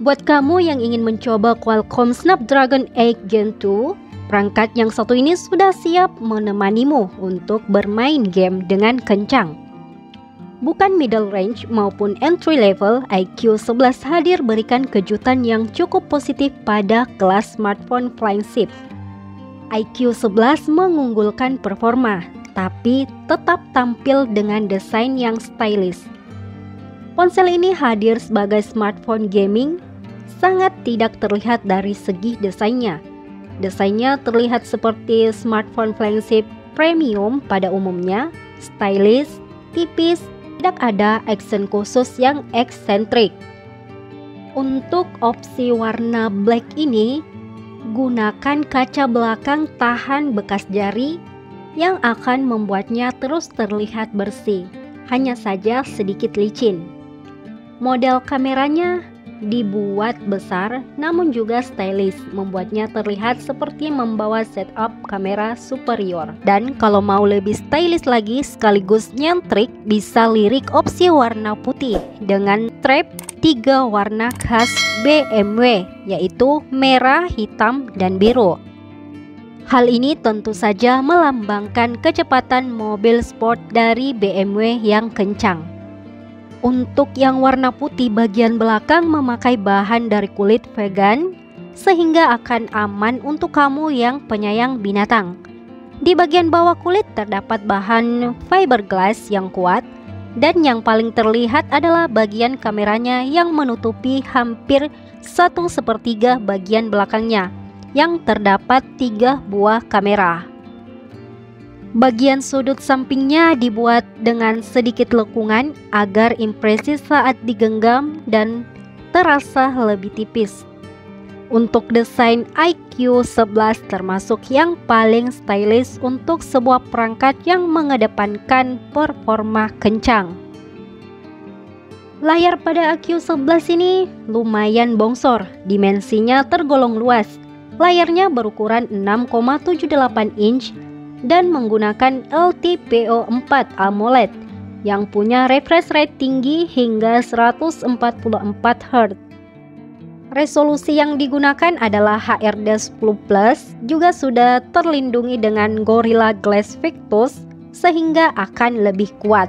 Buat kamu yang ingin mencoba Qualcomm Snapdragon 8 Gen 2, perangkat yang satu ini sudah siap menemanimu untuk bermain game dengan kencang. Bukan middle range maupun entry level, iQ11 hadir berikan kejutan yang cukup positif pada kelas smartphone flagship. iQ11 mengunggulkan performa, tapi tetap tampil dengan desain yang stylish. Ponsel ini hadir sebagai smartphone gaming, sangat tidak terlihat dari segi desainnya. Desainnya terlihat seperti smartphone flagship premium pada umumnya, stylish, tipis, tidak ada aksen khusus yang eksentrik. Untuk opsi warna black ini, gunakan kaca belakang tahan bekas jari yang akan membuatnya terus terlihat bersih, hanya saja sedikit licin. Model kameranya dibuat besar namun juga stylish, membuatnya terlihat seperti membawa setup kamera superior. Dan kalau mau lebih stylish lagi sekaligus nyentrik, bisa lirik opsi warna putih dengan strap 3 warna khas BMW, yaitu merah, hitam, dan biru. Hal ini tentu saja melambangkan kecepatan mobil sport dari BMW yang kencang. Untuk yang warna putih, bagian belakang memakai bahan dari kulit vegan sehingga akan aman untuk kamu yang penyayang binatang. Di bagian bawah kulit terdapat bahan fiberglass yang kuat, dan yang paling terlihat adalah bagian kameranya yang menutupi hampir 1/3 bagian belakangnya, yang terdapat 3 buah kamera. Bagian sudut sampingnya dibuat dengan sedikit lekungan agar impresi saat digenggam dan terasa lebih tipis. Untuk desain iQ11 termasuk yang paling stylish untuk sebuah perangkat yang mengedepankan performa kencang. Layar pada iQ11 ini lumayan bongsor, dimensinya tergolong luas. Layarnya berukuran 6,78 inch dan menggunakan LTPO4 AMOLED yang punya refresh rate tinggi hingga 144 Hz. Resolusi yang digunakan adalah HRD10+, juga sudah terlindungi dengan Gorilla Glass Victus sehingga akan lebih kuat.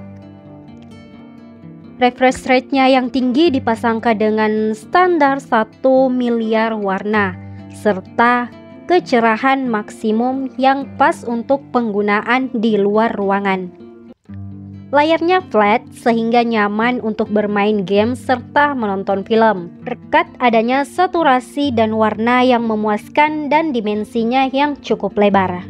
Refresh rate-nya yang tinggi dipasangkan dengan standar 1 miliar warna serta kecerahan maksimum yang pas untuk penggunaan di luar ruangan. Layarnya flat sehingga nyaman untuk bermain game serta menonton film, berkat adanya saturasi dan warna yang memuaskan dan dimensinya yang cukup lebar.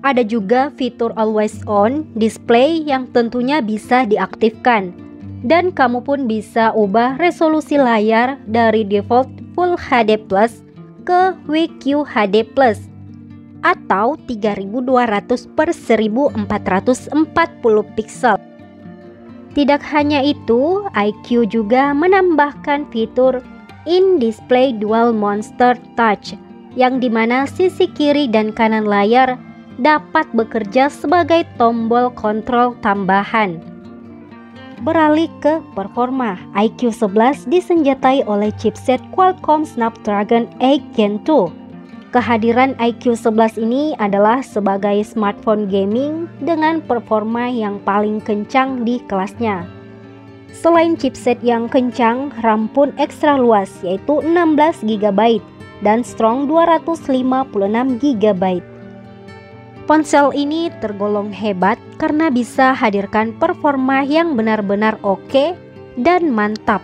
Ada juga fitur always on display yang tentunya bisa diaktifkan, dan kamu pun bisa ubah resolusi layar dari default Full HD Plus ke WQHD Plus atau 3200 per 1440 pixel. Tidak hanya itu, iQ juga menambahkan fitur in-display dual monster touch yang dimana sisi kiri dan kanan layar dapat bekerja sebagai tombol kontrol tambahan. Beralih ke performa, iQ11 disenjatai oleh chipset Qualcomm Snapdragon 8 Gen 2. Kehadiran iQ11 ini adalah sebagai smartphone gaming dengan performa yang paling kencang di kelasnya. Selain chipset yang kencang, RAM pun ekstra luas yaitu 16 GB dan strong 256 GB. Ponsel ini tergolong hebat karena bisa hadirkan performa yang benar-benar oke dan mantap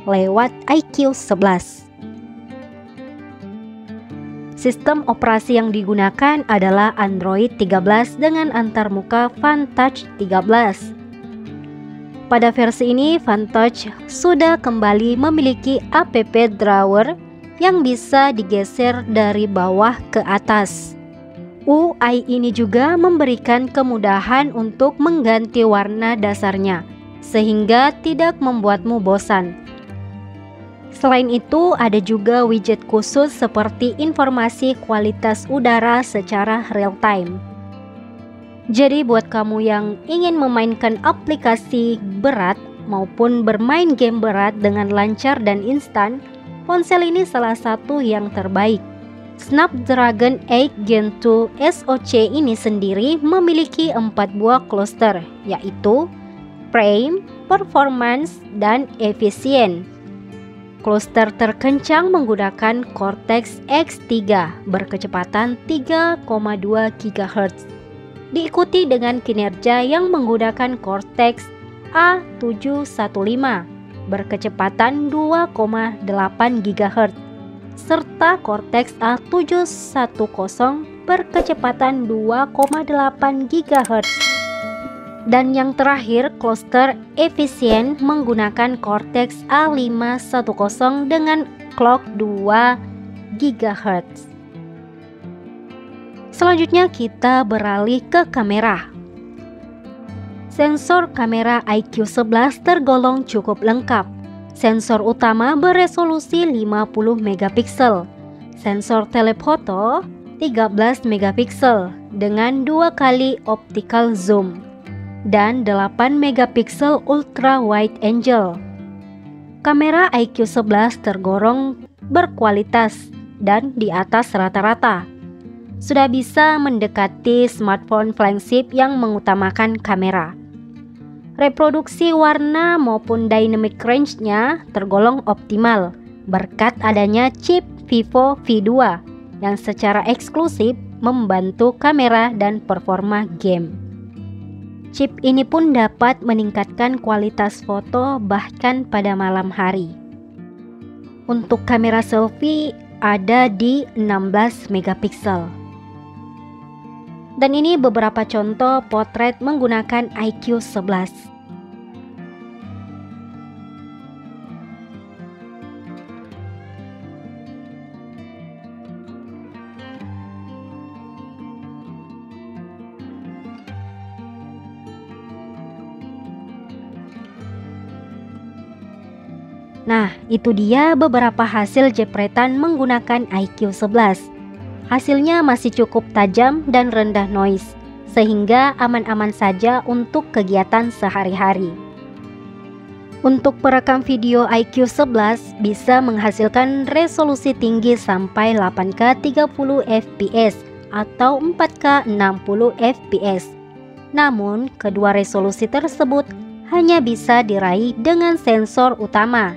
lewat iQ11. Sistem operasi yang digunakan adalah Android 13 dengan antarmuka Fun-Touch 13. Pada versi ini, Fun-Touch sudah kembali memiliki app drawer yang bisa digeser dari bawah ke atas. UI ini juga memberikan kemudahan untuk mengganti warna dasarnya, sehingga tidak membuatmu bosan. Selain itu, ada juga widget khusus seperti informasi kualitas udara secara real-time. Jadi buat kamu yang ingin memainkan aplikasi berat maupun bermain game berat dengan lancar dan instan, ponsel ini salah satu yang terbaik. Snapdragon 8 Gen 2 SoC ini sendiri memiliki 4 buah cluster, yaitu frame, performance, dan efisien. Cluster terkencang menggunakan Cortex X3 berkecepatan 3,2 GHz, diikuti dengan kinerja yang menggunakan Cortex A715 berkecepatan 2,8 GHz serta Cortex A710 berkecepatan 2,8 GHz. Dan yang terakhir, cluster efisien menggunakan Cortex A510 dengan clock 2 GHz. Selanjutnya kita beralih ke kamera. Sensor kamera iQ11 tergolong cukup lengkap. Sensor utama beresolusi 50 megapiksel, sensor telefoto 13 megapiksel dengan 2 kali optical zoom, dan 8 megapiksel ultra wide angle. Kamera iQ11 tergolong berkualitas dan di atas rata-rata. Sudah bisa mendekati smartphone flagship yang mengutamakan kamera. Reproduksi warna maupun dynamic range-nya tergolong optimal berkat adanya chip Vivo V2 yang secara eksklusif membantu kamera dan performa game. Chip ini pun dapat meningkatkan kualitas foto bahkan pada malam hari. Untuk kamera selfie ada di 16 megapiksel. Dan ini beberapa contoh potret menggunakan iQ11. Nah, itu dia beberapa hasil jepretan menggunakan iQ11. Hasilnya masih cukup tajam dan rendah noise, sehingga aman-aman saja untuk kegiatan sehari-hari. Untuk perekam video iQ11 bisa menghasilkan resolusi tinggi sampai 8K 30 fps atau 4K 60 fps. Namun, kedua resolusi tersebut hanya bisa diraih dengan sensor utama.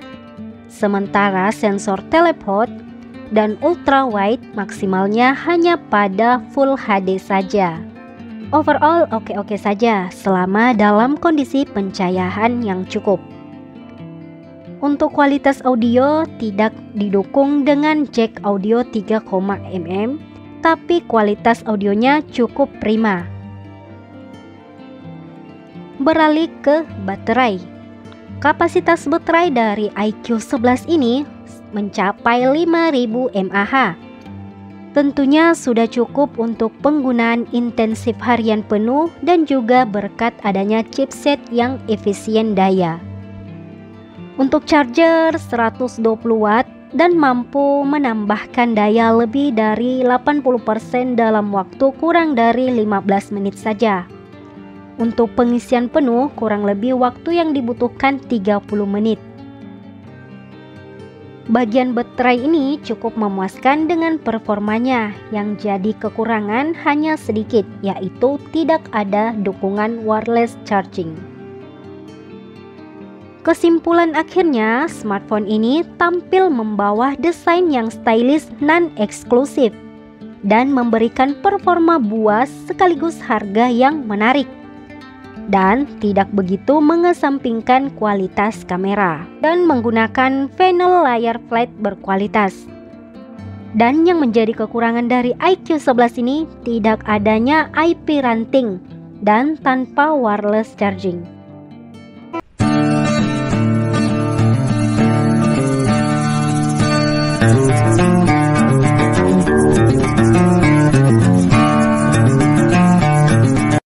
Sementara sensor teleport dan ultra wide maksimalnya hanya pada Full HD saja. Overall oke-oke saja selama dalam kondisi pencahayaan yang cukup. Untuk kualitas audio tidak didukung dengan jack audio 3,5 mm, tapi kualitas audionya cukup prima. Beralih ke baterai. Kapasitas baterai dari iQ11 ini mencapai 5000 mAh. Tentunya sudah cukup untuk penggunaan intensif harian penuh dan juga berkat adanya chipset yang efisien daya. Untuk charger 120 watt dan mampu menambahkan daya lebih dari 80% dalam waktu kurang dari 15 menit saja. Untuk pengisian penuh kurang lebih waktu yang dibutuhkan 30 menit. Bagian baterai ini cukup memuaskan dengan performanya, yang jadi kekurangan hanya sedikit, yaitu tidak ada dukungan wireless charging. Kesimpulan akhirnya, smartphone ini tampil membawa desain yang stylish non-eksklusif dan memberikan performa buas sekaligus harga yang menarik. Dan tidak begitu mengesampingkan kualitas kamera dan menggunakan panel layar flat berkualitas. Dan yang menjadi kekurangan dari iQ11 ini tidak adanya IP ranting dan tanpa wireless charging.